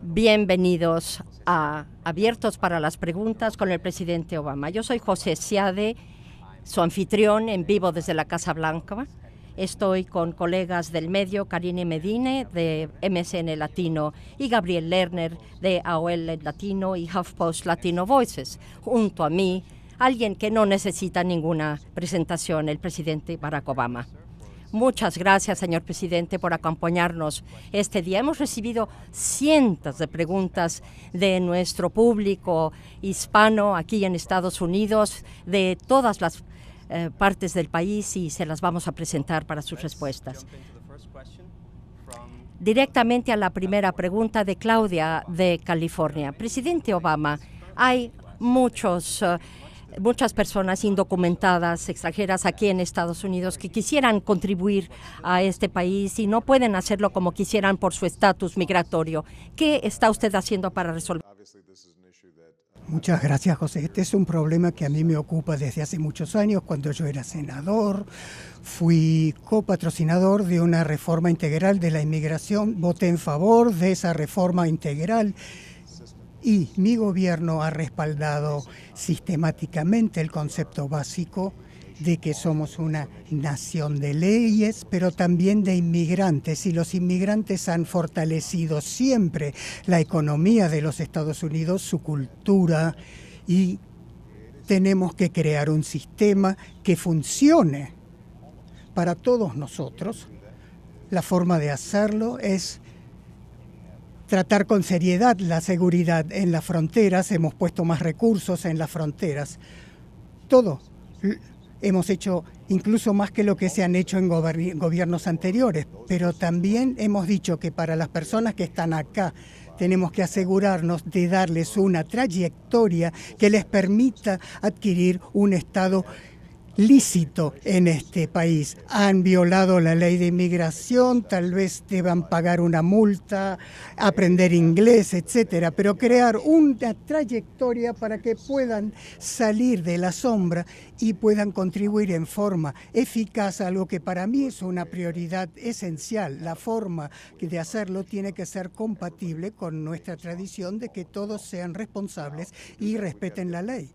Bienvenidos a Abiertos para las Preguntas con el presidente Obama. Yo soy José Seade, su anfitrión en vivo desde la Casa Blanca. Estoy con colegas del medio, Karine Medine de MSN Latino y Gabriel Lerner de AOL Latino y HuffPost Latino Voices. Junto a mí, alguien que no necesita ninguna presentación, el presidente Barack Obama. Muchas gracias, señor presidente, por acompañarnos este día. Hemos recibido cientos de preguntas de nuestro público hispano aquí en Estados Unidos, de todas las partes del país, y se las vamos a presentar para sus respuestas. Directamente a la primera pregunta de Claudia de California. Presidente Obama, hay muchas personas indocumentadas, extranjeras aquí en Estados Unidos que quisieran contribuir a este país y no pueden hacerlo como quisieran por su estatus migratorio. ¿Qué está usted haciendo para resolver? Muchas gracias, José. Este es un problema que a mí me ocupa desde hace muchos años. Cuando yo era senador, fui copatrocinador de una reforma integral de la inmigración. Voté en favor de esa reforma integral y mi gobierno ha respaldado sistemáticamente el concepto básico de que somos una nación de leyes, pero también de inmigrantes, y los inmigrantes han fortalecido siempre la economía de los Estados Unidos, su cultura, y tenemos que crear un sistema que funcione para todos nosotros. La forma de hacerlo es tratar con seriedad la seguridad en las fronteras. Hemos puesto más recursos en las fronteras. Todo hemos hecho incluso más que lo que se han hecho en gobiernos anteriores, pero también hemos dicho que para las personas que están acá tenemos que asegurarnos de darles una trayectoria que les permita adquirir un estado lícito en este país. Han violado la ley de inmigración, tal vez deban pagar una multa, aprender inglés, etcétera, pero crear una trayectoria para que puedan salir de la sombra y puedan contribuir en forma eficaz a algo que para mí es una prioridad esencial. La forma de hacerlo tiene que ser compatible con nuestra tradición de que todos sean responsables y respeten la ley.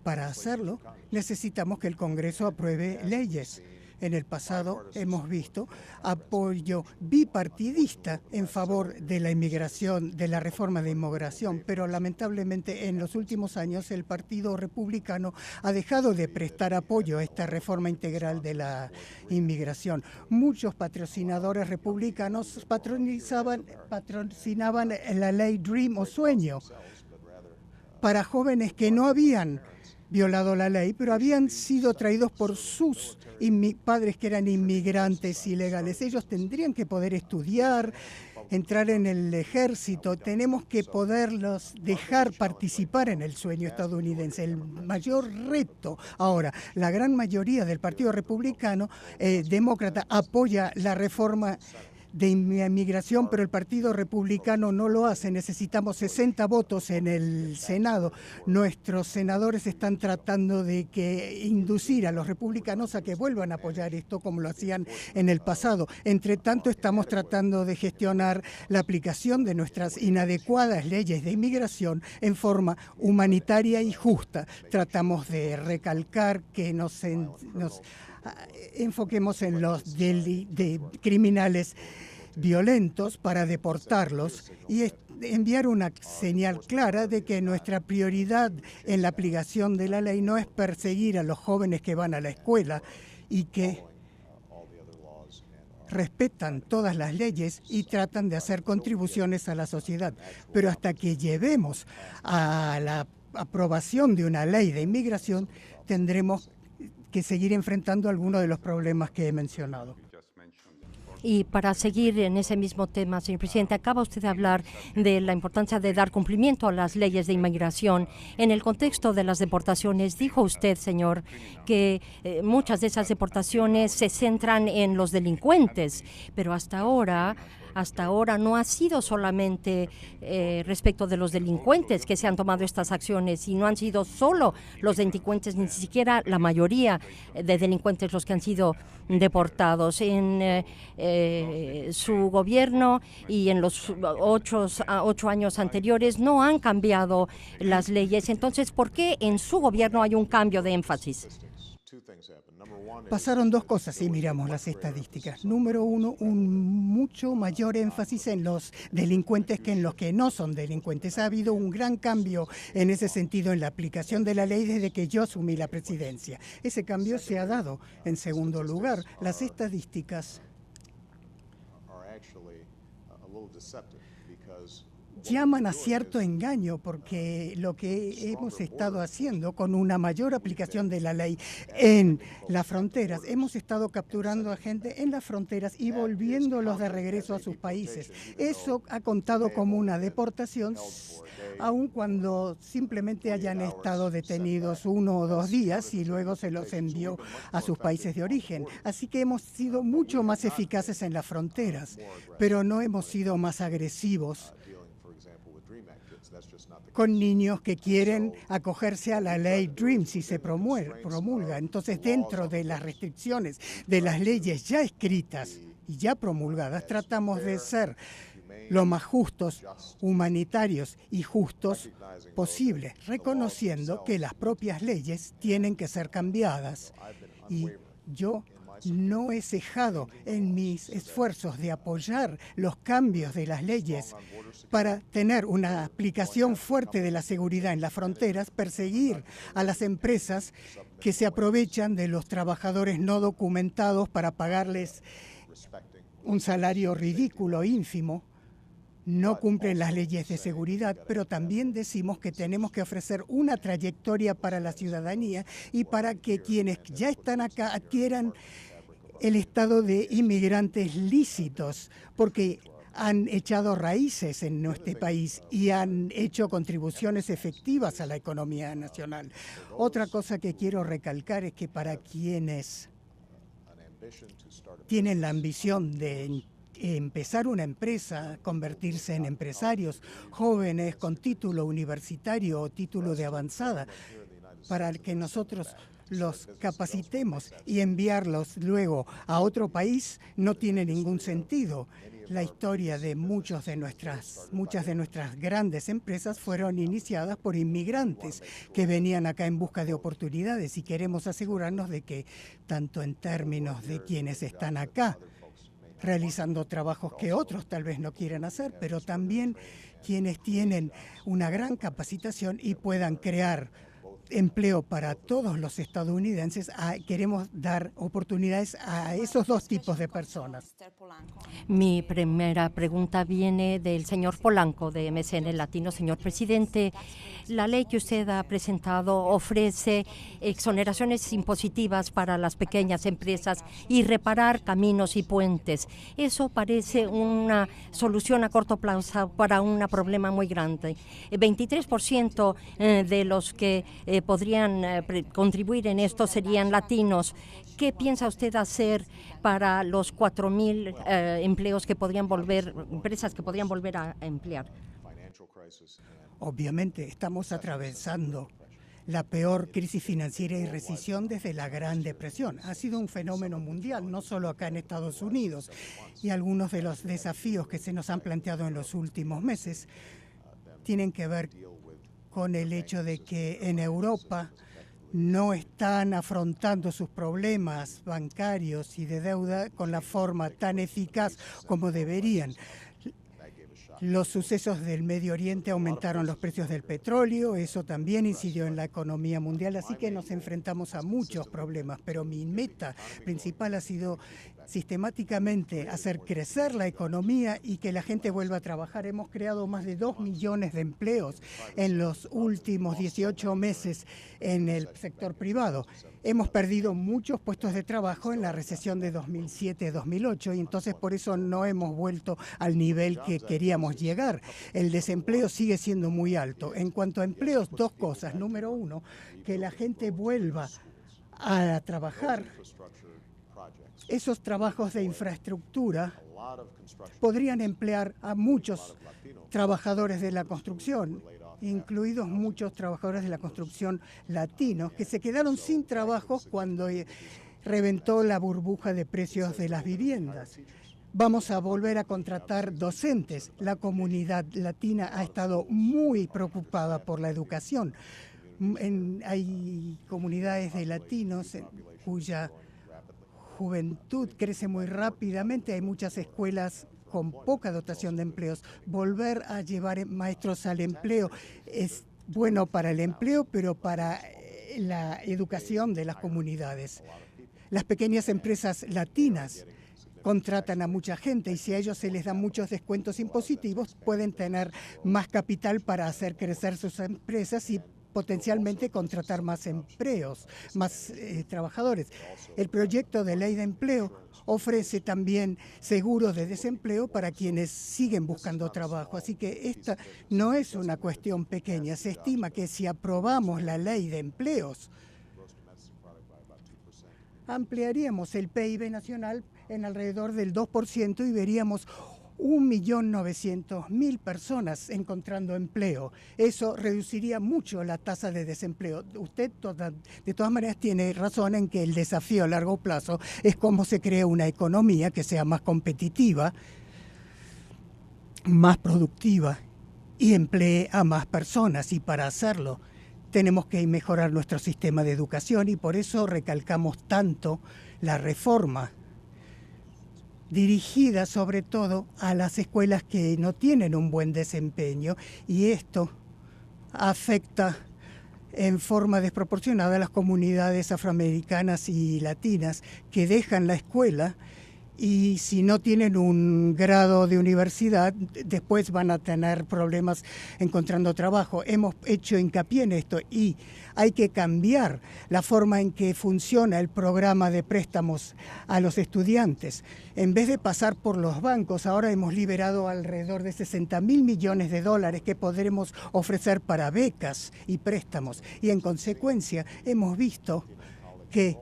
Para hacerlo, necesitamos que el Congreso apruebe leyes. En el pasado hemos visto apoyo bipartidista en favor de la inmigración, de la reforma de inmigración, pero lamentablemente en los últimos años el Partido Republicano ha dejado de prestar apoyo a esta reforma integral de la inmigración. Muchos patrocinadores republicanos patrocinaban la ley DREAM o Sueño para jóvenes que no habían violado la ley, pero habían sido traídos por sus padres que eran inmigrantes ilegales. Ellos tendrían que poder estudiar, entrar en el ejército. Tenemos que poderlos dejar participar en el sueño estadounidense. El mayor reto ahora, la gran mayoría del Partido Republicano demócrata apoya la reforma de inmigración, pero el Partido Republicano no lo hace. Necesitamos 60 votos en el Senado. Nuestros senadores están tratando de inducir a los republicanos a que vuelvan a apoyar esto como lo hacían en el pasado. Entre tanto, estamos tratando de gestionar la aplicación de nuestras inadecuadas leyes de inmigración en forma humanitaria y justa. Tratamos de recalcar que nos enfoquemos en los de criminales violentos para deportarlos y enviar una señal clara de que nuestra prioridad en la aplicación de la ley no es perseguir a los jóvenes que van a la escuela y que respetan todas las leyes y tratan de hacer contribuciones a la sociedad. Pero hasta que llevemos a la aprobación de una ley de inmigración, tendremos que seguir enfrentando algunos de los problemas que he mencionado. Y para seguir en ese mismo tema, señor presidente, acaba usted de hablar de la importancia de dar cumplimiento a las leyes de inmigración. En el contexto de las deportaciones, dijo usted, señor, que muchas de esas deportaciones se centran en los delincuentes, pero hasta ahora hasta ahora no ha sido solamente respecto de los delincuentes que se han tomado estas acciones, y no han sido solo los delincuentes, ni siquiera la mayoría de delincuentes los que han sido deportados. En su gobierno y en los 8 años anteriores no han cambiado las leyes. Entonces, ¿por qué en su gobierno hay un cambio de énfasis? Pasaron dos cosas si miramos las estadísticas. Número uno, un mucho mayor énfasis en los delincuentes que en los que no son delincuentes. Ha habido un gran cambio en ese sentido en la aplicación de la ley desde que yo asumí la presidencia. Ese cambio se ha dado. En segundo lugar, las estadísticas llaman a cierto engaño, porque lo que hemos estado haciendo con una mayor aplicación de la ley en las fronteras, hemos estado capturando a gente en las fronteras y volviéndolos de regreso a sus países. Eso ha contado como una deportación, aun cuando simplemente hayan estado detenidos 1 o 2 días y luego se los envió a sus países de origen. Así que hemos sido mucho más eficaces en las fronteras, pero no hemos sido más agresivos con niños que quieren acogerse a la ley DREAM si se promulga. Entonces, dentro de las restricciones de las leyes ya escritas y ya promulgadas, tratamos de ser lo más justos, humanitarios y justos posibles, reconociendo que las propias leyes tienen que ser cambiadas. Y yo no he cejado en mis esfuerzos de apoyar los cambios de las leyes para tener una aplicación fuerte de la seguridad en las fronteras, perseguir a las empresas que se aprovechan de los trabajadores no documentados para pagarles un salario ridículo, ínfimo. No cumplen las leyes de seguridad, pero también decimos que tenemos que ofrecer una trayectoria para la ciudadanía y para que quienes ya están acá adquieran el estado de inmigrantes lícitos, porque han echado raíces en nuestro país y han hecho contribuciones efectivas a la economía nacional. Otra cosa que quiero recalcar es que para quienes tienen la ambición de empezar una empresa, convertirse en empresarios, jóvenes con título universitario o título de avanzada, para que nosotros los capacitemos y enviarlos luego a otro país, no tiene ningún sentido. La historia de muchas de nuestras grandes empresas fueron iniciadas por inmigrantes que venían acá en busca de oportunidades, y queremos asegurarnos de que, tanto en términos de quienes están acá realizando trabajos que otros tal vez no quieran hacer, pero también quienes tienen una gran capacitación y puedan crear empleo para todos los estadounidenses. Queremos dar oportunidades a esos dos tipos de personas. Mi primera pregunta viene del señor Polanco, de MCN Latino. Señor presidente, la ley que usted ha presentado ofrece exoneraciones impositivas para las pequeñas empresas y reparar caminos y puentes. Eso parece una solución a corto plazo para un problema muy grande. 23% de los que podrían contribuir en esto serían latinos. ¿Qué piensa usted hacer para los 4,000 empleos que podrían empresas que podrían volver a emplear? Obviamente estamos atravesando la peor crisis financiera y recesión desde la Gran Depresión. Ha sido un fenómeno mundial, no solo acá en Estados Unidos, y algunos de los desafíos que se nos han planteado en los últimos meses tienen que ver con el hecho de que en Europa no están afrontando sus problemas bancarios y de deuda con la forma tan eficaz como deberían. Los sucesos del Medio Oriente aumentaron los precios del petróleo, eso también incidió en la economía mundial, así que nos enfrentamos a muchos problemas, pero mi meta principal ha sido sistemáticamente hacer crecer la economía y que la gente vuelva a trabajar. Hemos creado más de 2 millones de empleos en los últimos 18 meses en el sector privado. Hemos perdido muchos puestos de trabajo en la recesión de 2007-2008 y entonces por eso no hemos vuelto al nivel que queríamos llegar. El desempleo sigue siendo muy alto. En cuanto a empleos, dos cosas. Número uno, que la gente vuelva a trabajar. Esos trabajos de infraestructura podrían emplear a muchos trabajadores de la construcción, incluidos muchos trabajadores de la construcción latinos, que se quedaron sin trabajo cuando reventó la burbuja de precios de las viviendas. Vamos a volver a contratar docentes. La comunidad latina ha estado muy preocupada por la educación. Hay comunidades de latinos cuya juventud crece muy rápidamente. Hay muchas escuelas con poca dotación de empleos. Volver a llevar maestros al empleo es bueno para el empleo, pero para la educación de las comunidades. Las pequeñas empresas latinas contratan a mucha gente y si a ellos se les dan muchos descuentos impositivos, pueden tener más capital para hacer crecer sus empresas y potencialmente contratar más empleos, más trabajadores. El proyecto de ley de empleo ofrece también seguros de desempleo para quienes siguen buscando trabajo. Así que esta no es una cuestión pequeña. Se estima que si aprobamos la ley de empleos, ampliaríamos el PIB nacional en alrededor del 2% y veríamos 1.900.000 personas encontrando empleo. Eso reduciría mucho la tasa de desempleo. Usted de todas maneras tiene razón en que el desafío a largo plazo es cómo se crea una economía que sea más competitiva, más productiva y emplee a más personas. Y para hacerlo tenemos que mejorar nuestro sistema de educación y por eso recalcamos tanto la reforma dirigida sobre todo a las escuelas que no tienen un buen desempeño y esto afecta en forma desproporcionada a las comunidades afroamericanas y latinas que dejan la escuela y si no tienen un grado de universidad, después van a tener problemas encontrando trabajo. Hemos hecho hincapié en esto y hay que cambiar la forma en que funciona el programa de préstamos a los estudiantes. En vez de pasar por los bancos, ahora hemos liberado alrededor de 60.000 millones de dólares que podremos ofrecer para becas y préstamos. Y en consecuencia hemos visto que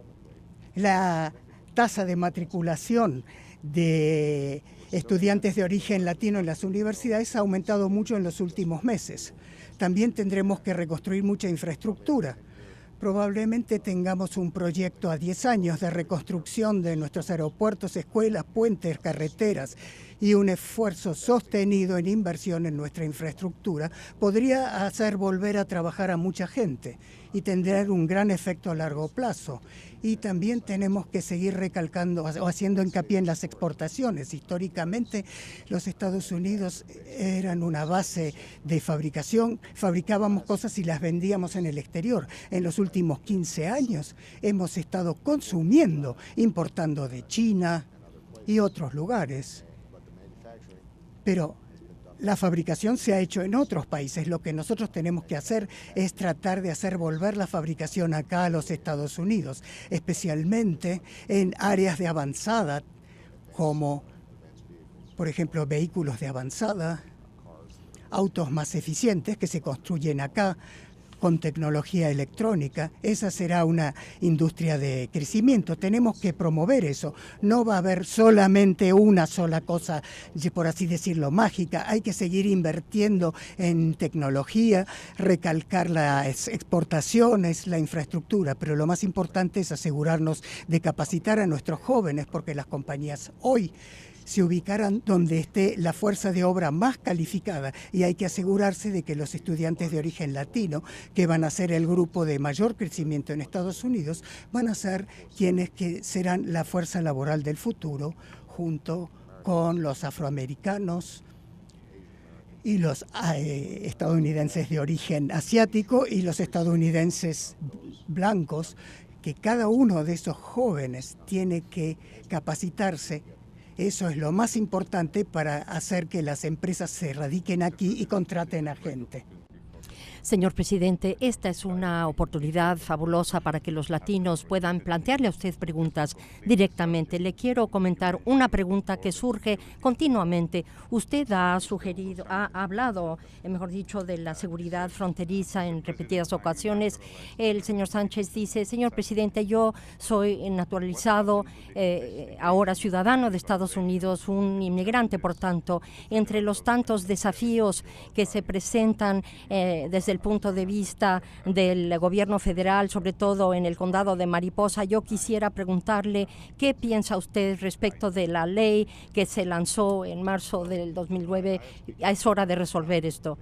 la tasa de matriculación de estudiantes de origen latino en las universidades ha aumentado mucho en los últimos meses. También tendremos que reconstruir mucha infraestructura. Probablemente tengamos un proyecto a 10 años de reconstrucción de nuestros aeropuertos, escuelas, puentes, carreteras y un esfuerzo sostenido en inversión en nuestra infraestructura podría hacer volver a trabajar a mucha gente y tendrá un gran efecto a largo plazo. Y también tenemos que seguir recalcando o haciendo hincapié en las exportaciones. Históricamente los Estados Unidos eran una base de fabricación, fabricábamos cosas y las vendíamos en el exterior. En los últimos 15 años hemos estado consumiendo, importando de China y otros lugares. Pero la fabricación se ha hecho en otros países. Lo que nosotros tenemos que hacer es tratar de hacer volver la fabricación acá a los Estados Unidos, especialmente en áreas de avanzada, como, por ejemplo, vehículos de avanzada, autos más eficientes que se construyen acá, con tecnología electrónica. Esa será una industria de crecimiento. Tenemos que promover eso. No va a haber solamente una sola cosa, por así decirlo, mágica. Hay que seguir invirtiendo en tecnología, recalcar las exportaciones, la infraestructura, pero lo más importante es asegurarnos de capacitar a nuestros jóvenes, porque las compañías hoy se ubicarán donde esté la fuerza de obra más calificada y hay que asegurarse de que los estudiantes de origen latino, que van a ser el grupo de mayor crecimiento en Estados Unidos, van a ser quienes que serán la fuerza laboral del futuro, junto con los afroamericanos y los estadounidenses de origen asiático y los estadounidenses blancos, que cada uno de esos jóvenes tiene que capacitarse. Eso es lo más importante para hacer que las empresas se radiquen aquí y contraten a gente. Señor presidente, esta es una oportunidad fabulosa para que los latinos puedan plantearle a usted preguntas directamente. Le quiero comentar una pregunta que surge continuamente. Usted ha sugerido, ha hablado, mejor dicho, de la seguridad fronteriza en repetidas ocasiones. El señor Sánchez dice, señor presidente, yo soy naturalizado, ahora ciudadano de Estados Unidos, un inmigrante, por tanto, entre los tantos desafíos que se presentan desde el punto de vista del gobierno federal, sobre todo en el condado de Mariposa, yo quisiera preguntarle qué piensa usted respecto de la ley que se lanzó en marzo del 2009. Es hora de resolver esto.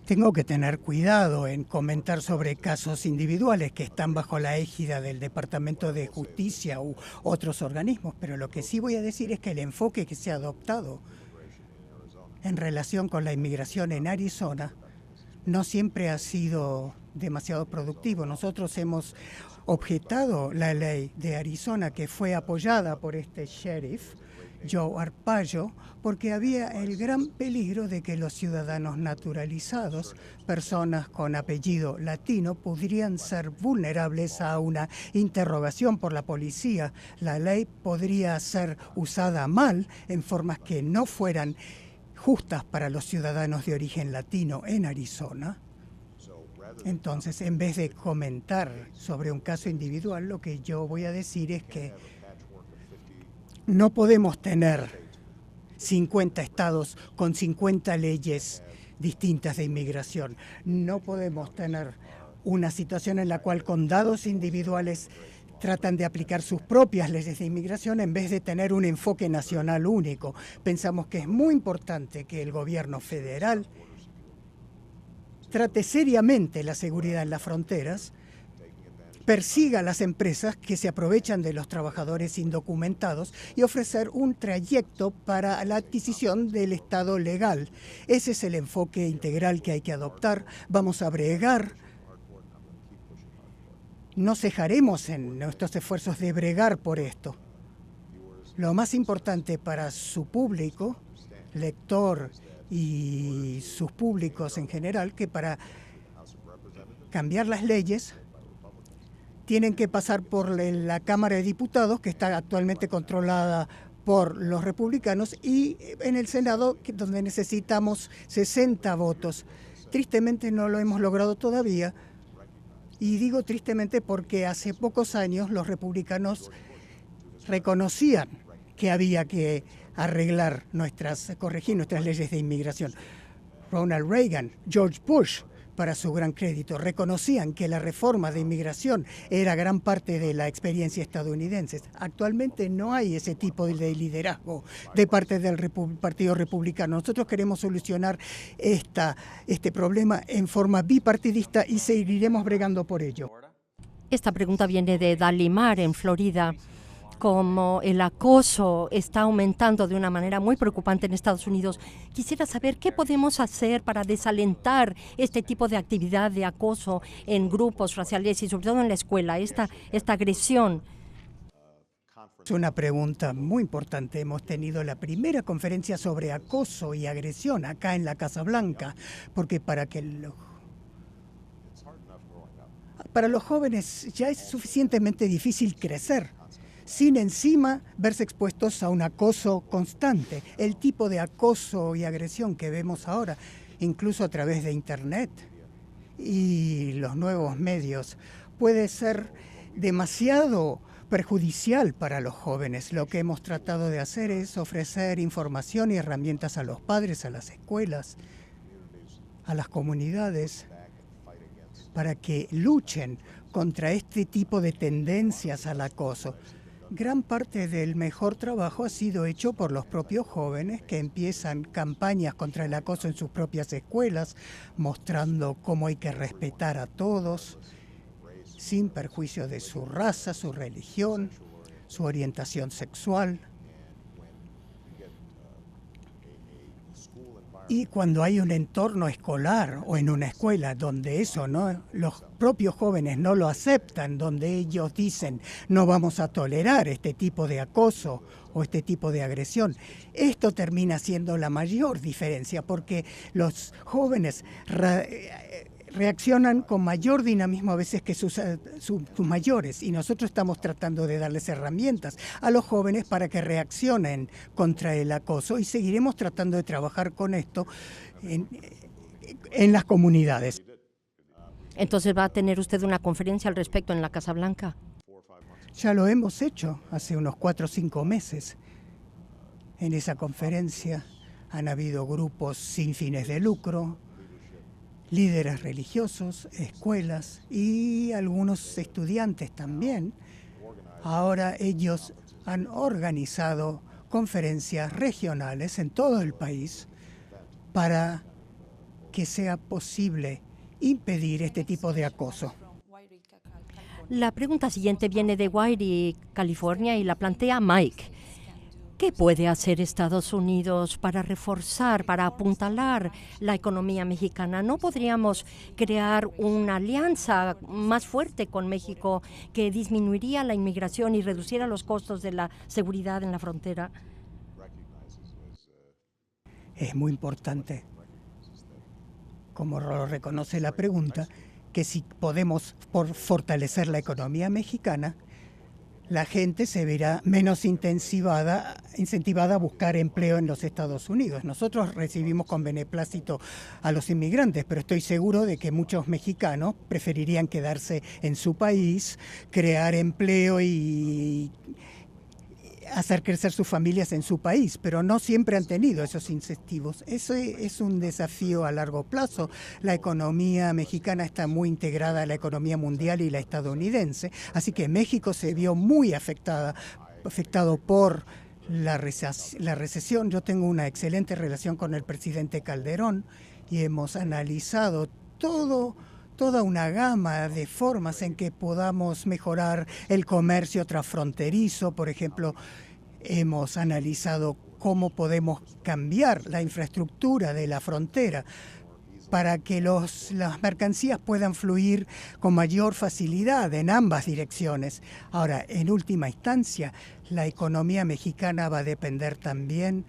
Tengo que tener cuidado en comentar sobre casos individuales que están bajo la égida del Departamento de Justicia u otros organismos, pero lo que sí voy a decir es que el enfoque que se ha adoptado en relación con la inmigración en Arizona no siempre ha sido demasiado productivo. Nosotros hemos objetado la ley de Arizona que fue apoyada por este sheriff, Joe Arpaio, porque había el gran peligro de que los ciudadanos naturalizados, personas con apellido latino, podrían ser vulnerables a una interrogación por la policía. La ley podría ser usada mal en formas que no fueran justas para los ciudadanos de origen latino en Arizona. Entonces, en vez de comentar sobre un caso individual, lo que yo voy a decir es que no podemos tener 50 estados con 50 leyes distintas de inmigración. No podemos tener una situación en la cual condados individuales tratan de aplicar sus propias leyes de inmigración en vez de tener un enfoque nacional único. Pensamos que es muy importante que el gobierno federal trate seriamente la seguridad en las fronteras, persiga a las empresas que se aprovechan de los trabajadores indocumentados y ofrecer un trayecto para la adquisición del estado legal. Ese es el enfoque integral que hay que adoptar. Vamos a bregar. No cejaremos en nuestros esfuerzos de bregar por esto. Lo más importante para su público, lector y sus públicos en general, que para cambiar las leyes tienen que pasar por la Cámara de Diputados, que está actualmente controlada por los republicanos, y en el Senado, donde necesitamos 60 votos. Tristemente no lo hemos logrado todavía. Y digo tristemente porque hace pocos años los republicanos reconocían que había que corregir nuestras leyes de inmigración. Ronald Reagan, George Bush, para su gran crédito, reconocían que la reforma de inmigración era gran parte de la experiencia estadounidense. Actualmente no hay ese tipo de liderazgo de parte del Partido Republicano. Nosotros queremos solucionar este problema en forma bipartidista y seguiremos bregando por ello. Esta pregunta viene de Dalimar, en Florida. Como el acoso está aumentando de una manera muy preocupante en Estados Unidos, quisiera saber qué podemos hacer para desalentar este tipo de actividad de acoso en grupos raciales y sobre todo en la escuela, esta agresión. Es una pregunta muy importante. Hemos tenido la primera conferencia sobre acoso y agresión acá en la Casa Blanca, porque para los jóvenes ya es suficientemente difícil crecer sin encima verse expuestos a un acoso constante. El tipo de acoso y agresión que vemos ahora, incluso a través de Internet y los nuevos medios, puede ser demasiado perjudicial para los jóvenes. Lo que hemos tratado de hacer es ofrecer información y herramientas a los padres, a las escuelas, a las comunidades, para que luchen contra este tipo de tendencias al acoso. Gran parte del mejor trabajo ha sido hecho por los propios jóvenes que empiezan campañas contra el acoso en sus propias escuelas, mostrando cómo hay que respetar a todos, sin perjuicio de su raza, su religión, su orientación sexual. Y cuando hay un entorno escolar o en una escuela donde eso no, los propios jóvenes no lo aceptan, donde ellos dicen no vamos a tolerar este tipo de acoso o este tipo de agresión, esto termina siendo la mayor diferencia porque los jóvenes reaccionan con mayor dinamismo a veces que sus mayores, y nosotros estamos tratando de darles herramientas a los jóvenes para que reaccionen contra el acoso y seguiremos tratando de trabajar con esto en las comunidades. Entonces, ¿va a tener usted una conferencia al respecto en la Casa Blanca? Ya lo hemos hecho hace unos 4 o 5 meses. En esa conferencia han habido grupos sin fines de lucro, líderes religiosos, escuelas y algunos estudiantes también. Ahora ellos han organizado conferencias regionales en todo el país para que sea posible impedir este tipo de acoso. La pregunta siguiente viene de Whitey, California, y la plantea Mike. ¿Qué puede hacer Estados Unidos para reforzar, para apuntalar la economía mexicana? ¿No podríamos crear una alianza más fuerte con México que disminuiría la inmigración y reduciera los costos de la seguridad en la frontera? Es muy importante, como lo reconoce la pregunta, que si podemos fortalecer la economía mexicana, la gente se verá menos incentivada a buscar empleo en los Estados Unidos. Nosotros recibimos con beneplácito a los inmigrantes, pero estoy seguro de que muchos mexicanos preferirían quedarse en su país, crear empleo y hacer crecer sus familias en su país, pero no siempre han tenido esos incentivos. Ese es un desafío a largo plazo. La economía mexicana está muy integrada a la economía mundial y la estadounidense, así que México se vio muy afectado por la recesión. Yo tengo una excelente relación con el presidente Calderón y hemos analizado toda una gama de formas en que podamos mejorar el comercio transfronterizo. Por ejemplo, hemos analizado cómo podemos cambiar la infraestructura de la frontera para que las mercancías puedan fluir con mayor facilidad en ambas direcciones. Ahora, en última instancia, la economía mexicana va a depender también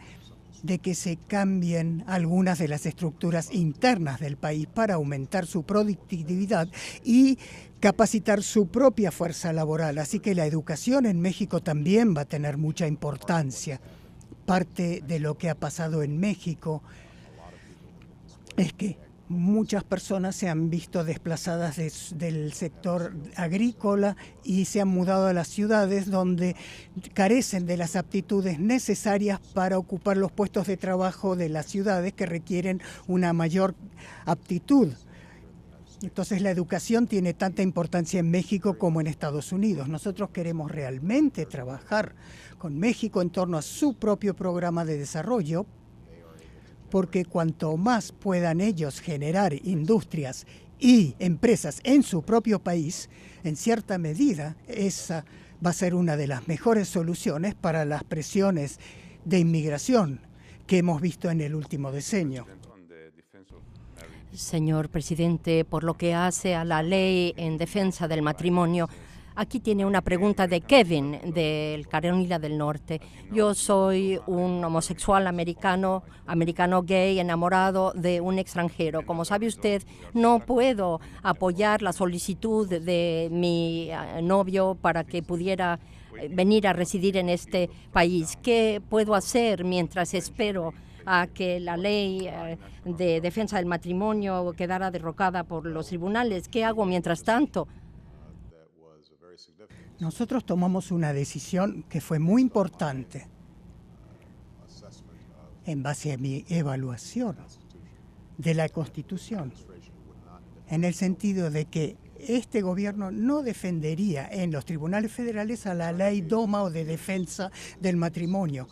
de que se cambien algunas de las estructuras internas del país para aumentar su productividad y capacitar su propia fuerza laboral. Así que la educación en México también va a tener mucha importancia. Parte de lo que ha pasado en México es que muchas personas se han visto desplazadas del sector agrícola y se han mudado a las ciudades donde carecen de las aptitudes necesarias para ocupar los puestos de trabajo de las ciudades que requieren una mayor aptitud. Entonces la educación tiene tanta importancia en México como en Estados Unidos. Nosotros queremos realmente trabajar con México en torno a su propio programa de desarrollo, porque cuanto más puedan ellos generar industrias y empresas en su propio país, en cierta medida esa va a ser una de las mejores soluciones para las presiones de inmigración que hemos visto en el último decenio. Señor presidente, por lo que hace a la ley en defensa del matrimonio, aquí tiene una pregunta de Kevin, del Carolina del Norte. Yo soy un homosexual americano gay, enamorado de un extranjero. Como sabe usted, no puedo apoyar la solicitud de mi novio para que pudiera venir a residir en este país. ¿Qué puedo hacer mientras espero a que la ley de defensa del matrimonio quedara derrocada por los tribunales? ¿Qué hago mientras tanto? Nosotros tomamos una decisión que fue muy importante en base a mi evaluación de la Constitución, en el sentido de que este gobierno no defendería en los tribunales federales a la ley DOMA o de defensa del matrimonio,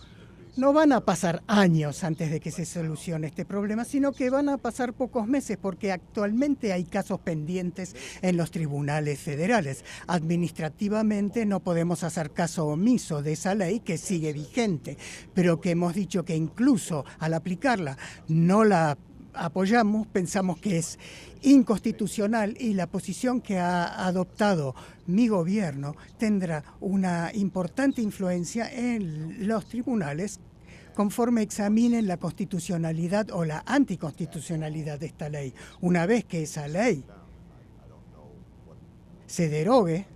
no van a pasar años antes de que se solucione este problema, sino que van a pasar pocos meses, porque actualmente hay casos pendientes en los tribunales federales. Administrativamente no podemos hacer caso omiso de esa ley que sigue vigente, pero que hemos dicho que incluso al aplicarla no la apoyamos, pensamos que es inconstitucional, y la posición que ha adoptado mi gobierno tendrá una importante influencia en los tribunales conforme examinen la constitucionalidad o la anticonstitucionalidad de esta ley. Una vez que esa ley se derogue,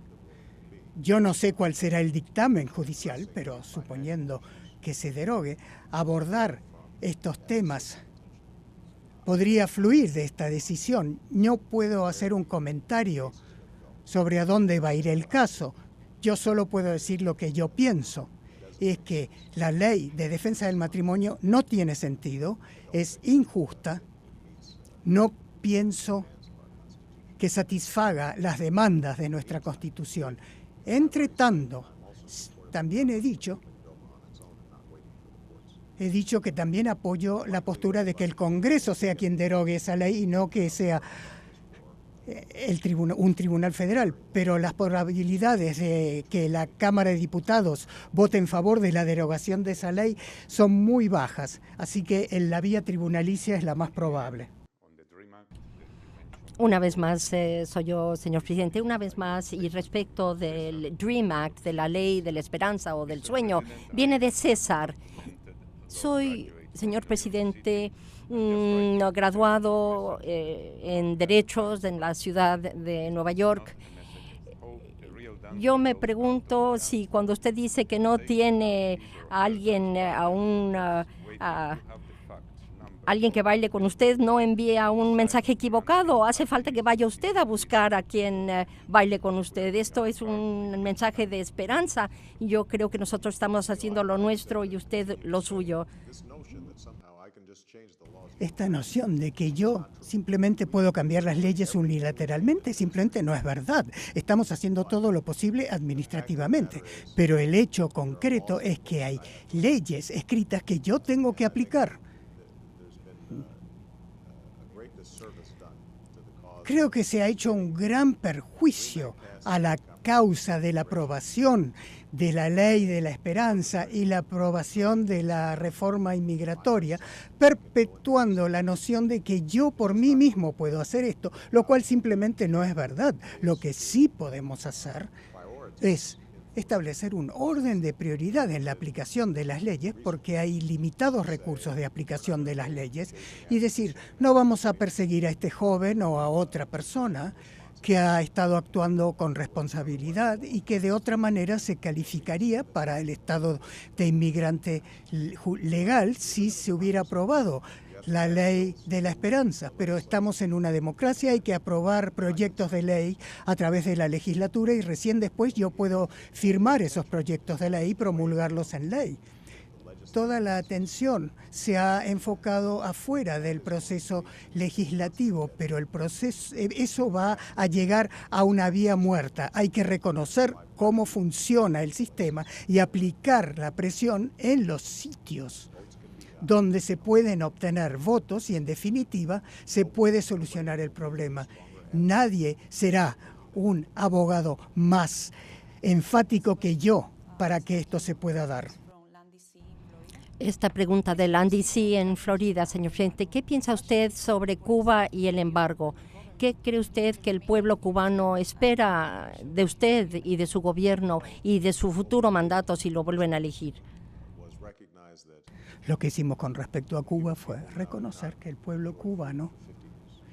yo no sé cuál será el dictamen judicial, pero suponiendo que se derogue, abordar estos temas podría fluir de esta decisión. No puedo hacer un comentario sobre a dónde va a ir el caso. Yo solo puedo decir lo que yo pienso. Es que la ley de defensa del matrimonio no tiene sentido, es injusta. No pienso que satisfaga las demandas de nuestra Constitución. Entre tanto, también he dicho que también apoyo la postura de que el Congreso sea quien derogue esa ley y no que sea un tribunal federal. Pero las probabilidades de que la Cámara de Diputados vote en favor de la derogación de esa ley son muy bajas. Así que la vía tribunalicia es la más probable. Una vez más, soy yo, señor presidente, una vez más, y respecto del DREAM Act, de la ley de la esperanza o del sueño, viene de César. Soy, señor presidente, graduado en Derechos en la ciudad de Nueva York. Yo me pregunto si cuando usted dice que no tiene a alguien, alguien que baile con usted, no envía un mensaje equivocado. Hace falta que vaya usted a buscar a quien baile con usted. Esto es un mensaje de esperanza. Yo creo que nosotros estamos haciendo lo nuestro y usted lo suyo. Esta noción de que yo simplemente puedo cambiar las leyes unilateralmente simplemente no es verdad. Estamos haciendo todo lo posible administrativamente, pero el hecho concreto es que hay leyes escritas que yo tengo que aplicar. Creo que se ha hecho un gran perjuicio a la causa de la aprobación de la ley de la esperanza y la aprobación de la reforma inmigratoria, perpetuando la noción de que yo por mí mismo puedo hacer esto, lo cual simplemente no es verdad. Lo que sí podemos hacer es establecer un orden de prioridad en la aplicación de las leyes, porque hay limitados recursos de aplicación de las leyes, y decir, no vamos a perseguir a este joven o a otra persona que ha estado actuando con responsabilidad y que de otra manera se calificaría para el estado de inmigrante legal si se hubiera aprobado la ley de la esperanza. Pero estamos en una democracia, hay que aprobar proyectos de ley a través de la legislatura y recién después yo puedo firmar esos proyectos de ley y promulgarlos en ley. Toda la atención se ha enfocado afuera del proceso legislativo, pero eso va a llegar a una vía muerta. Hay que reconocer cómo funciona el sistema y aplicar la presión en los sitios donde se pueden obtener votos y, en definitiva, se puede solucionar el problema. Nadie será un abogado más enfático que yo para que esto se pueda dar. Esta pregunta de Landy C. en Florida, señor presidente. ¿Qué piensa usted sobre Cuba y el embargo? ¿Qué cree usted que el pueblo cubano espera de usted y de su gobierno y de su futuro mandato si lo vuelven a elegir? Lo que hicimos con respecto a Cuba fue reconocer que el pueblo cubano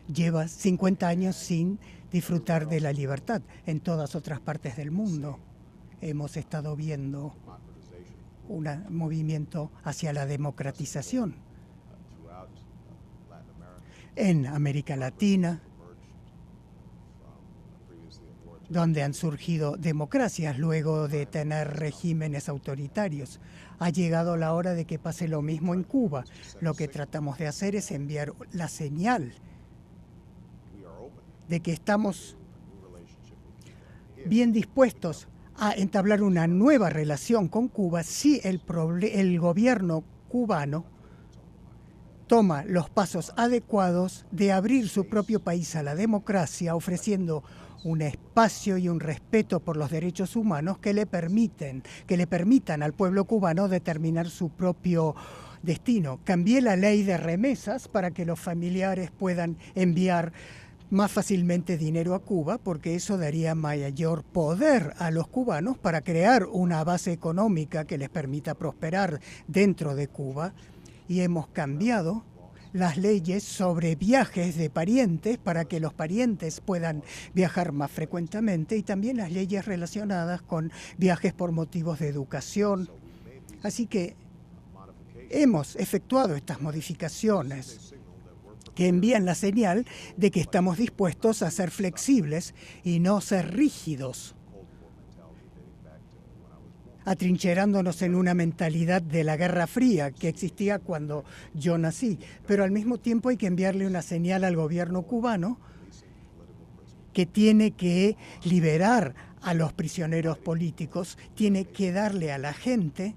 lleva 50 años sin disfrutar de la libertad. En todas otras partes del mundo hemos estado viendo un movimiento hacia la democratización. En América Latina, donde han surgido democracias luego de tener regímenes autoritarios. Ha llegado la hora de que pase lo mismo en Cuba. Lo que tratamos de hacer es enviar la señal de que estamos bien dispuestos a entablar una nueva relación con Cuba si el gobierno cubano toma los pasos adecuados de abrir su propio país a la democracia, ofreciendo un espacio y un respeto por los derechos humanos que le permitan al pueblo cubano determinar su propio destino. Cambié la ley de remesas para que los familiares puedan enviar más fácilmente dinero a Cuba, porque eso daría mayor poder a los cubanos para crear una base económica que les permita prosperar dentro de Cuba. Y hemos cambiado las leyes sobre viajes de parientes para que los parientes puedan viajar más frecuentemente, y también las leyes relacionadas con viajes por motivos de educación. Así que hemos efectuado estas modificaciones que envían la señal de que estamos dispuestos a ser flexibles y no ser rígidos, atrincherándonos en una mentalidad de la Guerra Fría que existía cuando yo nací. Pero al mismo tiempo hay que enviarle una señal al gobierno cubano que tiene que liberar a los prisioneros políticos, tiene que darle a la gente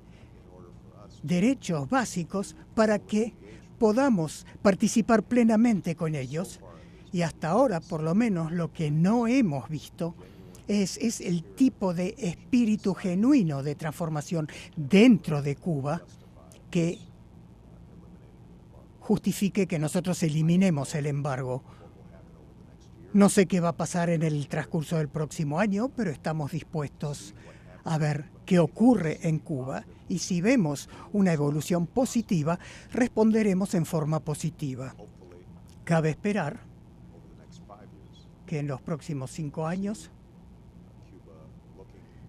derechos básicos para que podamos participar plenamente con ellos. Y hasta ahora, por lo menos, lo que no hemos visto es el tipo de espíritu genuino de transformación dentro de Cuba que justifique que nosotros eliminemos el embargo. No sé qué va a pasar en el transcurso del próximo año, pero estamos dispuestos a ver qué ocurre en Cuba, y si vemos una evolución positiva, responderemos en forma positiva. Cabe esperar que en los próximos 5 años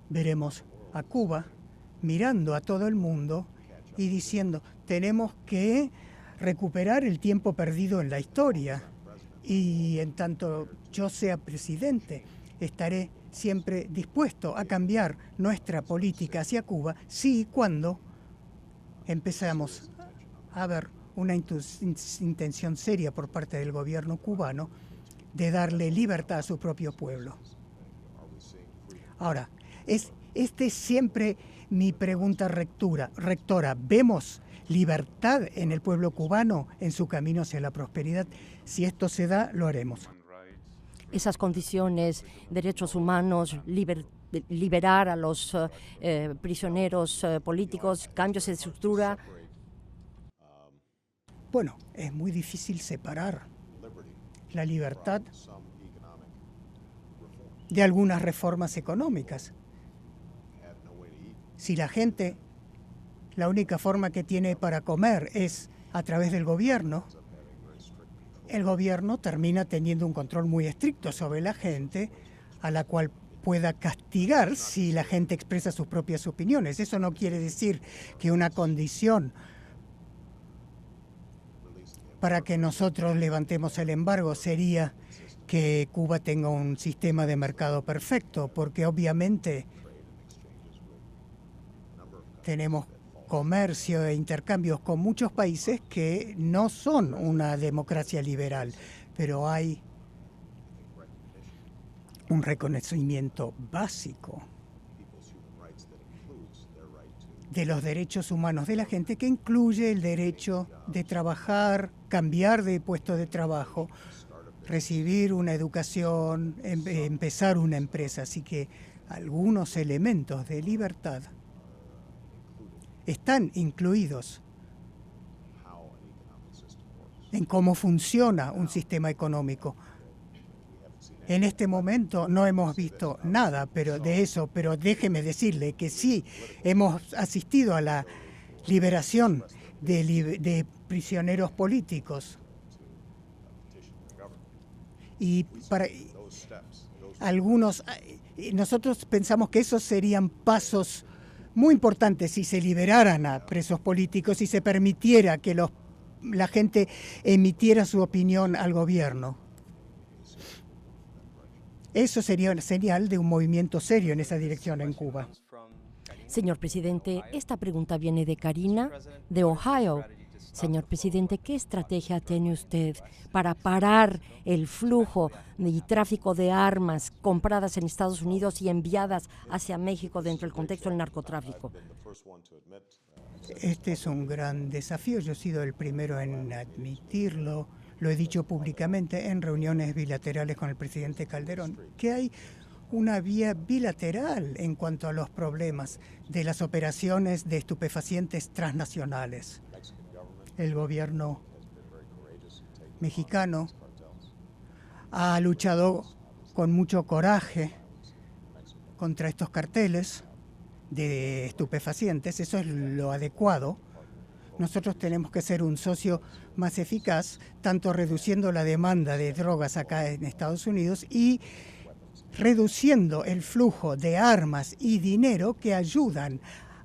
veremos a Cuba mirando a todo el mundo y diciendo: tenemos que recuperar el tiempo perdido en la historia, y en tanto yo sea presidente, estaré siempre dispuesto a cambiar nuestra política hacia Cuba si y cuando empezamos a ver una intención seria por parte del gobierno cubano de darle libertad a su propio pueblo. Ahora, esta es siempre mi pregunta rectora. ¿Vemos libertad en el pueblo cubano en su camino hacia la prosperidad? Si esto se da, lo haremos. Esas condiciones, derechos humanos, liberar a los prisioneros políticos, cambios de estructura. Bueno, es muy difícil separar la libertad de algunas reformas económicas. Si la gente, la única forma que tiene para comer es a través del gobierno, el gobierno termina teniendo un control muy estricto sobre la gente, a la cual pueda castigar si la gente expresa sus propias opiniones. Eso no quiere decir que una condición para que nosotros levantemos el embargo sería que Cuba tenga un sistema de mercado perfecto, porque obviamente tenemos comercio e intercambios con muchos países que no son una democracia liberal, pero hay un reconocimiento básico de los derechos humanos de la gente, que incluye el derecho de trabajar, cambiar de puesto de trabajo, recibir una educación, empezar una empresa. Así que algunos elementos de libertad están incluidos en cómo funciona un sistema económico. En este momento no hemos visto nada pero déjeme decirle que sí hemos asistido a la liberación de prisioneros políticos. Y para algunos, nosotros pensamos que esos serían pasos muy importantes si se liberaran a presos políticos y se permitiera que la gente emitiera su opinión al gobierno. Eso sería una señal de un movimiento serio en esa dirección en Cuba. Señor presidente, esta pregunta viene de Karina, de Ohio. Señor presidente, ¿qué estrategia tiene usted para parar el flujo y tráfico de armas compradas en Estados Unidos y enviadas hacia México dentro del contexto del narcotráfico? Este es un gran desafío. Yo he sido el primero en admitirlo. Lo he dicho públicamente en reuniones bilaterales con el presidente Calderón, que hay una vía bilateral en cuanto a los problemas de las operaciones de estupefacientes transnacionales. El gobierno mexicano ha luchado con mucho coraje contra estos carteles de estupefacientes. Eso es lo adecuado. Nosotros tenemos que ser un socio más eficaz, tanto reduciendo la demanda de drogas acá en Estados Unidos y reduciendo el flujo de armas y dinero que ayudan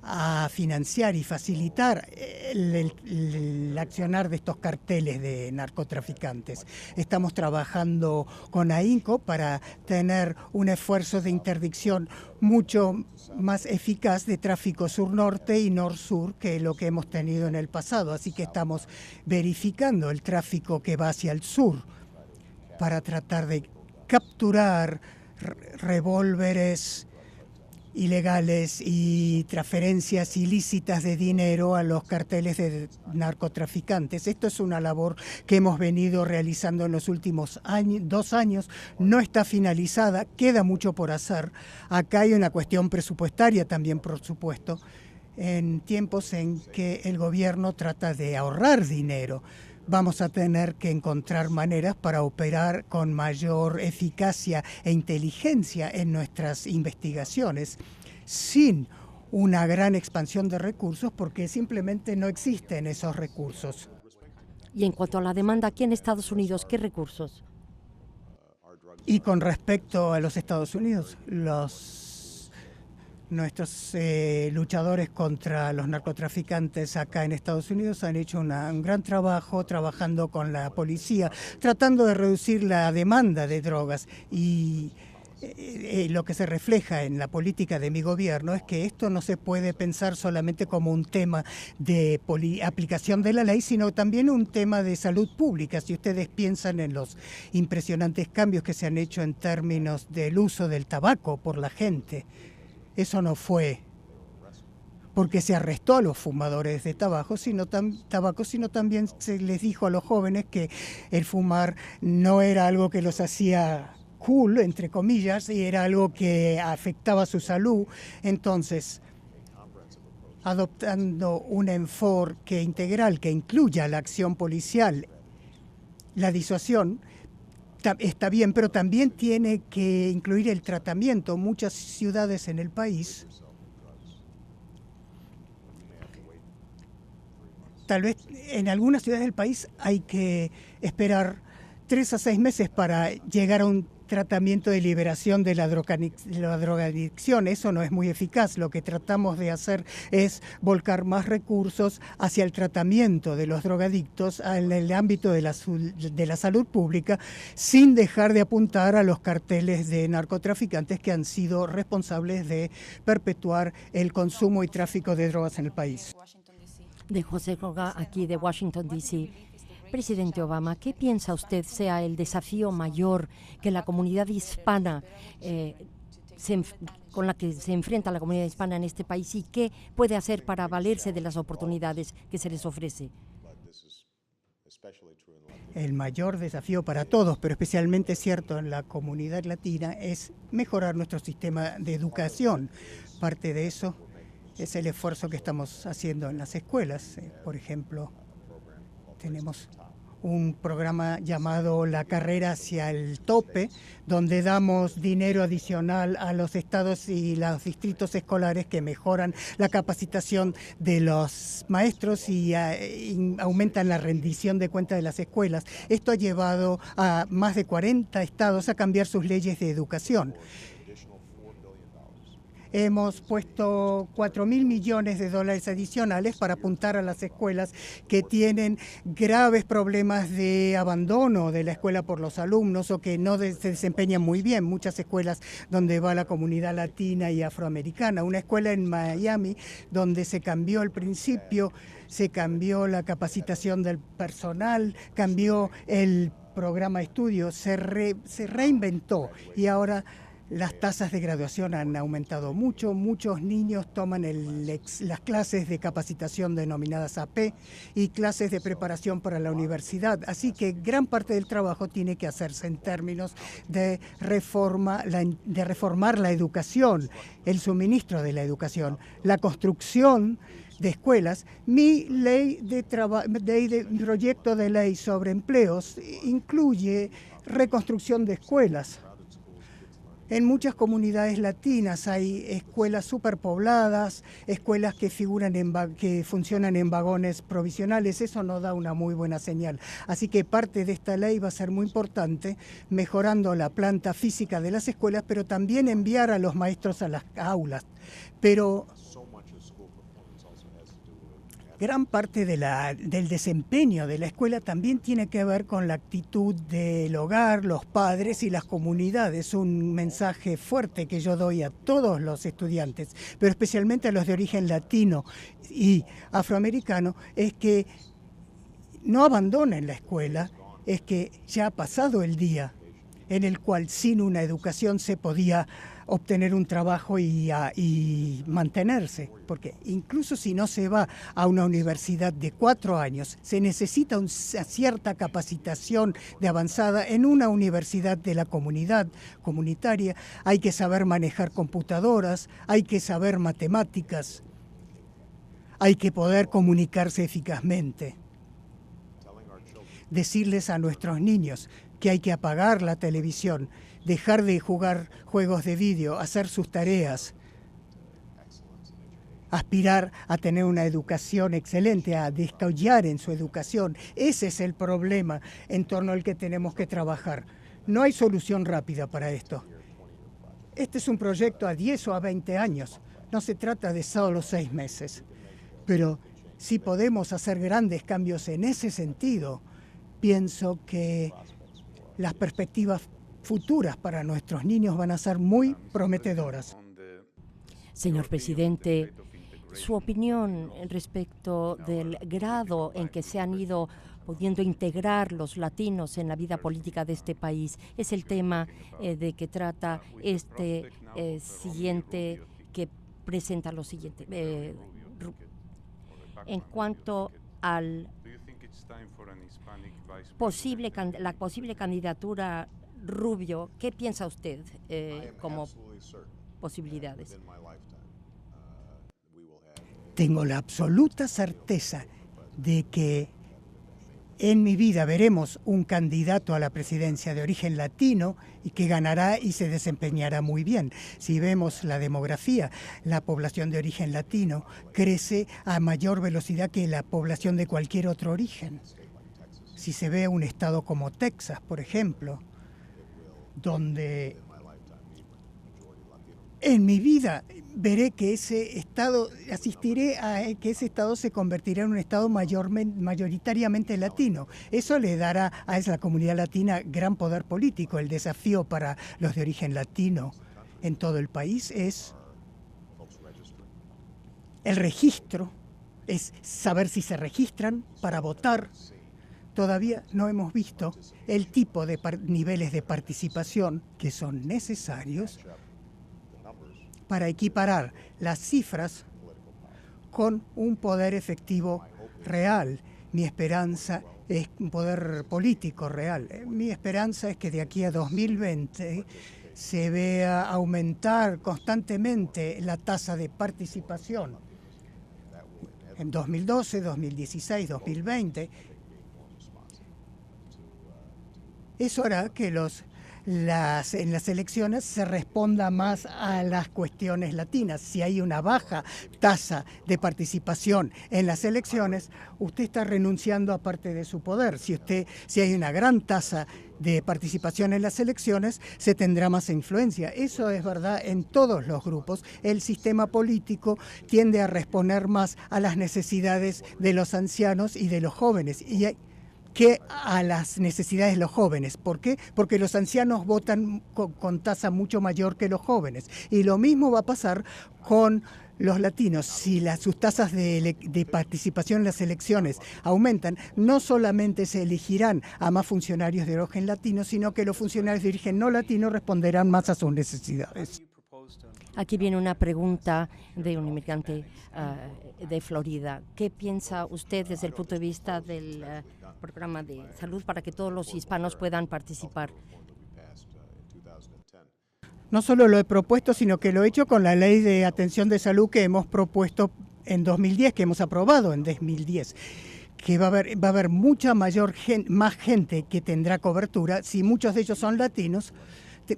a financiar y facilitar el accionar de estos carteles de narcotraficantes. Estamos trabajando con AINCO para tener un esfuerzo de interdicción mucho más eficaz de tráfico sur-norte y nor-sur que lo que hemos tenido en el pasado. Así que estamos verificando el tráfico que va hacia el sur para tratar de capturar revólveres ilegales y transferencias ilícitas de dinero a los carteles de narcotraficantes. Esto es una labor que hemos venido realizando en los últimos 2 años. No está finalizada, queda mucho por hacer. Acá hay una cuestión presupuestaria también, por supuesto, en tiempos en que el gobierno trata de ahorrar dinero. Vamos a tener que encontrar maneras para operar con mayor eficacia e inteligencia en nuestras investigaciones, sin una gran expansión de recursos, porque simplemente no existen esos recursos. Y en cuanto a la demanda aquí en Estados Unidos, ¿qué recursos? Y con respecto a los Estados Unidos, nuestros luchadores contra los narcotraficantes acá en Estados Unidos han hecho un gran trabajo trabajando con la policía, tratando de reducir la demanda de drogas. Y lo que se refleja en la política de mi gobierno es que esto no se puede pensar solamente como un tema de aplicación de la ley, sino también un tema de salud pública. Si ustedes piensan en los impresionantes cambios que se han hecho en términos del uso del tabaco por la gente, eso no fue porque se arrestó a los fumadores de tabaco, sino también se les dijo a los jóvenes que el fumar no era algo que los hacía cool, entre comillas, y era algo que afectaba su salud. Entonces, adoptando un enfoque integral que incluya la acción policial, la disuasión, está bien, pero también tiene que incluir el tratamiento. Muchas ciudades en el país, tal vez en algunas ciudades del país hay que esperar 3 a 6 meses para llegar a un tratamiento de liberación de la drogadicción. Eso no es muy eficaz. Lo que tratamos de hacer es volcar más recursos hacia el tratamiento de los drogadictos en el ámbito de la salud pública, sin dejar de apuntar a los carteles de narcotraficantes que han sido responsables de perpetuar el consumo y tráfico de drogas en el país. De José Roga, aquí de Washington, D.C. Presidente Obama, ¿qué piensa usted sea el desafío mayor que la comunidad hispana, con la que se enfrenta la comunidad hispana en este país, y qué puede hacer para valerse de las oportunidades que se les ofrece? El mayor desafío para todos, pero especialmente cierto en la comunidad latina, es mejorar nuestro sistema de educación. Parte de eso es el esfuerzo que estamos haciendo en las escuelas. Por ejemplo, tenemos un programa llamado La Carrera hacia el Tope, donde damos dinero adicional a los estados y los distritos escolares que mejoran la capacitación de los maestros y aumentan la rendición de cuentas de las escuelas. Esto ha llevado a más de 40 estados a cambiar sus leyes de educación. hemos puesto $4.000 millones adicionales para apuntar a las escuelas que tienen graves problemas de abandono de la escuela por los alumnos o que no se desempeñan muy bien. Muchas escuelas donde va la comunidad latina y afroamericana. Una escuela en Miami donde se cambió al principio, se cambió la capacitación del personal, cambió el programa de estudio, se reinventó y ahora las tasas de graduación han aumentado mucho. Muchos niños toman las clases de capacitación denominadas AP y clases de preparación para la universidad. Así que gran parte del trabajo tiene que hacerse en términos de reformar la educación, el suministro de la educación, la construcción de escuelas. Mi proyecto de ley sobre empleos incluye reconstrucción de escuelas. En muchas comunidades latinas hay escuelas superpobladas, escuelas que funcionan en vagones provisionales. Eso no da una muy buena señal. Así que parte de esta ley va a ser muy importante, mejorando la planta física de las escuelas, pero también enviar a los maestros a las aulas. Pero gran parte del desempeño de la escuela también tiene que ver con la actitud del hogar, los padres y las comunidades. Un mensaje fuerte que yo doy a todos los estudiantes, pero especialmente a los de origen latino y afroamericano, es que no abandonen la escuela, es que ya ha pasado el día en el cual sin una educación se podía obtener un trabajo y mantenerse, porque incluso si no se va a una universidad de 4 años, se necesita una cierta capacitación de avanzada en una universidad de la comunidad comunitaria. Hay que saber manejar computadoras, hay que saber matemáticas, hay que poder comunicarse eficazmente. Decirles a nuestros niños que hay que apagar la televisión, dejar de jugar juegos de vídeo, hacer sus tareas, aspirar a tener una educación excelente, a desarrollar en su educación. Ese es el problema en torno al que tenemos que trabajar. No hay solución rápida para esto. Este es un proyecto a 10 o a 20 años. No se trata de solo 6 meses. Pero si podemos hacer grandes cambios en ese sentido, pienso que las perspectivas futuras para nuestros niños van a ser muy prometedoras. Señor presidente, su opinión respecto del grado en que se han ido pudiendo integrar los latinos en la vida política de este país es el tema de que trata siguiente, que presenta lo siguiente. En cuanto al la posible candidatura Rubio, ¿qué piensa usted como posibilidades? Tengo la absoluta certeza de que en mi vida veremos un candidato a la presidencia de origen latino y que ganará y se desempeñará muy bien. Si vemos la demografía, la población de origen latino crece a mayor velocidad que la población de cualquier otro origen. Si se ve un estado como Texas, por ejemplo, donde en mi vida veré que asistiré a que ese estado se convertirá en un estado mayoritariamente latino. Eso le dará a la comunidad latina gran poder político. El desafío para los de origen latino en todo el país es el registro, es saber si se registran para votar. Todavía no hemos visto el tipo de niveles de participación que son necesarios para equiparar las cifras con un poder efectivo real. Mi esperanza es un poder político real. Mi esperanza es que de aquí a 2020 se vea aumentar constantemente la tasa de participación. En 2012, 2016, 2020, eso hará que en las elecciones se responda más a las cuestiones latinas. Si hay una baja tasa de participación en las elecciones, usted está renunciando a parte de su poder. Si hay una gran tasa de participación en las elecciones, se tendrá más influencia. Eso es verdad en todos los grupos. El sistema político tiende a responder más a las necesidades de los ancianos y de los jóvenes, que a las necesidades de los jóvenes. ¿Por qué? Porque los ancianos votan con tasa mucho mayor que los jóvenes. Y lo mismo va a pasar con los latinos. Si sus tasas de participación en las elecciones aumentan, no solamente se elegirán a más funcionarios de origen latino, sino que los funcionarios de origen no latino responderán más a sus necesidades. Aquí viene una pregunta de un inmigrante de Florida. ¿Qué piensa usted desde el punto de vista del programa de salud para que todos los hispanos puedan participar? No solo lo he propuesto, sino que lo he hecho con la ley de atención de salud que hemos propuesto en 2010, que hemos aprobado en 2010. Que va a haber más gente que tendrá cobertura. Si muchos de ellos son latinos,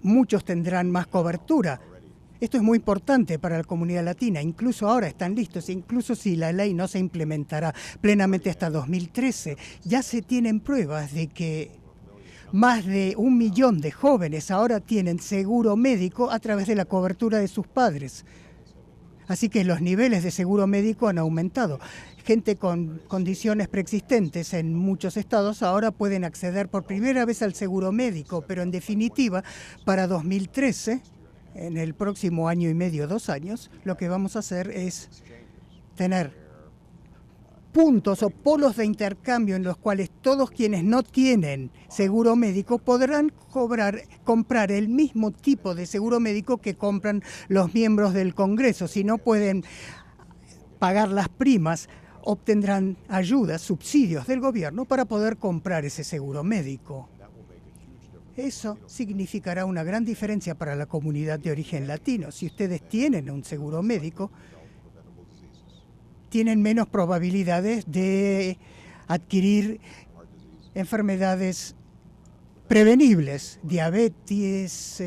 muchos tendrán más cobertura. Esto es muy importante para la comunidad latina. Incluso ahora están listos, incluso si la ley no se implementará plenamente hasta 2013, ya se tienen pruebas de que más de 1 millón de jóvenes ahora tienen seguro médico a través de la cobertura de sus padres. Así que los niveles de seguro médico han aumentado. Gente con condiciones preexistentes en muchos estados ahora pueden acceder por primera vez al seguro médico, pero en definitiva, para 2013, en el próximo año y medio, 2 años, lo que vamos a hacer es tener puntos o polos de intercambio en los cuales todos quienes no tienen seguro médico podrán comprar el mismo tipo de seguro médico que compran los miembros del Congreso. Si no pueden pagar las primas, obtendrán ayudas, subsidios del gobierno para poder comprar ese seguro médico. Eso significará una gran diferencia para la comunidad de origen latino. Si ustedes tienen un seguro médico, tienen menos probabilidades de adquirir enfermedades prevenibles, diabetes,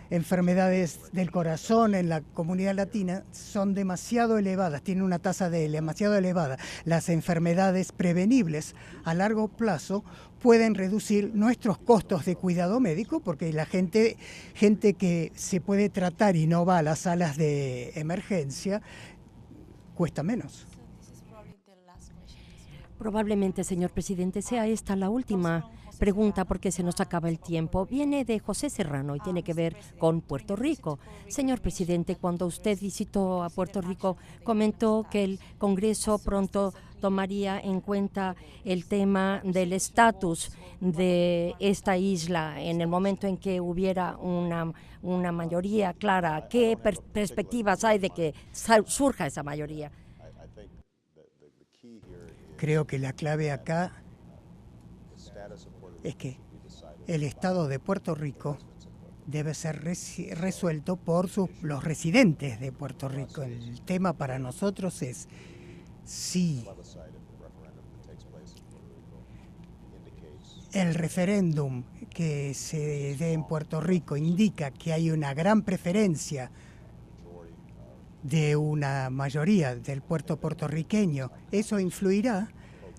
enfermedades del corazón en la comunidad latina son demasiado elevadas, tienen una tasa demasiado elevada. Las enfermedades prevenibles a largo plazo pueden reducir nuestros costos de cuidado médico porque la gente que se puede tratar y no va a las salas de emergencia cuesta menos. Probablemente, señor presidente, sea esta la última pregunta porque se nos acaba el tiempo. Viene de José Serrano y tiene que ver con Puerto Rico. Señor presidente, cuando usted visitó a Puerto Rico, comentó que el Congreso pronto tomaría en cuenta el tema del estatus de esta isla en el momento en que hubiera una mayoría clara. ¿Qué perspectivas hay de que surja esa mayoría? Creo que la clave acá es que el Estado de Puerto Rico debe ser resuelto por los residentes de Puerto Rico. El tema para nosotros es si el referéndum que se dé en Puerto Rico indica que hay una gran preferencia de una mayoría del pueblo puertorriqueño, eso influirá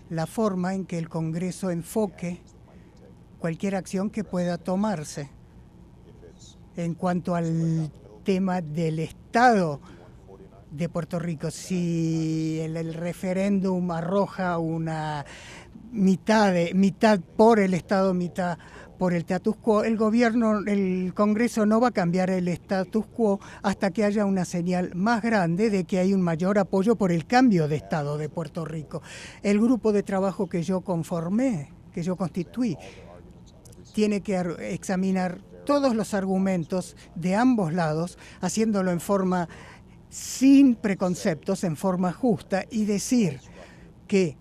la forma en que el Congreso enfoque cualquier acción que pueda tomarse. En cuanto al tema del Estado de Puerto Rico, si el referéndum arroja una mitad por el Estado, mitad por el status quo, el Congreso no va a cambiar el status quo hasta que haya una señal más grande de que hay un mayor apoyo por el cambio de Estado de Puerto Rico. El grupo de trabajo que yo constituí, tiene que examinar todos los argumentos de ambos lados, haciéndolo en forma sin preconceptos, en forma justa, y decir que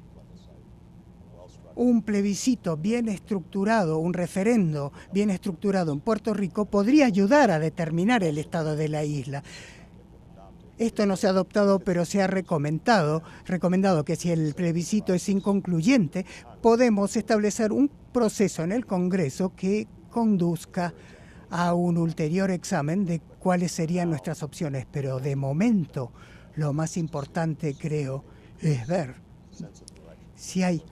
un plebiscito bien estructurado, un referendo bien estructurado en Puerto Rico podría ayudar a determinar el estado de la isla. Esto no se ha adoptado, pero se ha recomendado que si el plebiscito es inconcluyente, podemos establecer un proceso en el Congreso que conduzca a un ulterior examen de cuáles serían nuestras opciones. Pero de momento lo más importante, creo, es ver si hay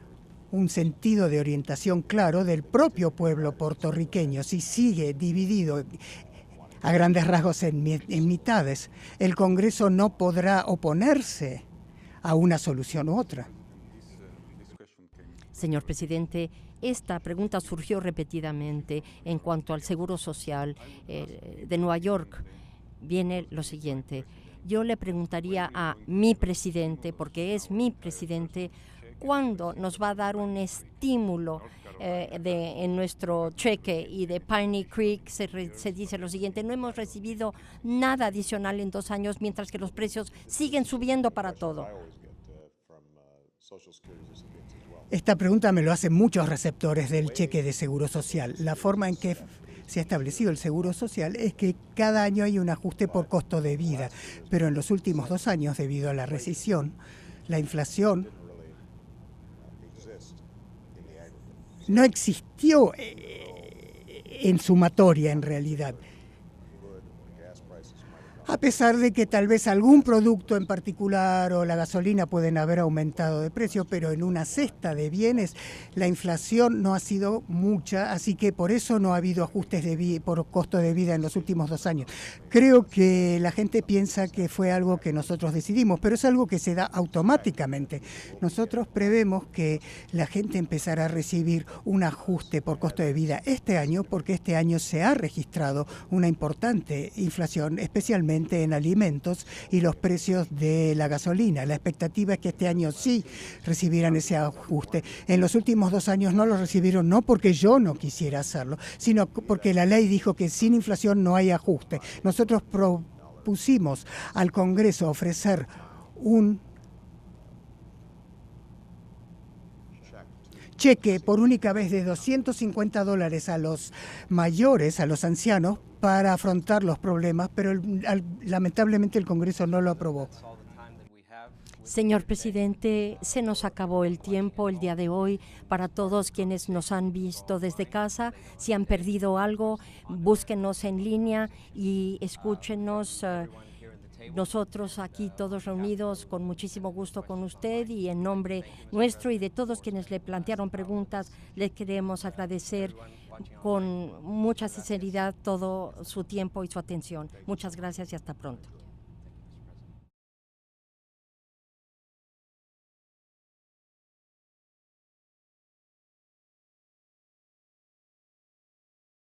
un sentido de orientación claro del propio pueblo puertorriqueño. Si sigue dividido a grandes rasgos en mitades, el Congreso no podrá oponerse a una solución u otra. Señor presidente, esta pregunta surgió repetidamente en cuanto al Seguro Social de Nueva York. Viene lo siguiente. Yo le preguntaría a mi presidente, porque es mi presidente, ¿cuándo nos va a dar un estímulo en nuestro cheque? Y de Piney Creek se dice lo siguiente: no hemos recibido nada adicional en 2 años, mientras que los precios siguen subiendo para todo. Esta pregunta me lo hacen muchos receptores del cheque de Seguro Social. La forma en que se ha establecido el Seguro Social es que cada año hay un ajuste por costo de vida, pero en los últimos 2 años, debido a la recesión, la inflación no existió en sumatoria en realidad. A pesar de que tal vez algún producto en particular o la gasolina pueden haber aumentado de precio, pero en una cesta de bienes la inflación no ha sido mucha, así que por eso no ha habido ajustes por costo de vida en los últimos 2 años. Creo que la gente piensa que fue algo que nosotros decidimos, pero es algo que se da automáticamente. Nosotros prevemos que la gente empezará a recibir un ajuste por costo de vida este año, porque este año se ha registrado una importante inflación, especialmente en alimentos y los precios de la gasolina. La expectativa es que este año sí recibieran ese ajuste. En los últimos 2 años no lo recibieron, no porque yo no quisiera hacerlo, sino porque la ley dijo que sin inflación no hay ajuste. Nosotros propusimos al Congreso ofrecer un cheque por única vez de $250 a los mayores, a los ancianos, para afrontar los problemas, pero lamentablemente el Congreso no lo aprobó. Señor presidente, se nos acabó el tiempo el día de hoy. Para todos quienes nos han visto desde casa, si han perdido algo, búsquenos en línea y escúchenos. Nosotros aquí todos reunidos con muchísimo gusto con usted, y en nombre nuestro y de todos quienes le plantearon preguntas, le queremos agradecer con mucha sinceridad todo su tiempo y su atención. Muchas gracias y hasta pronto.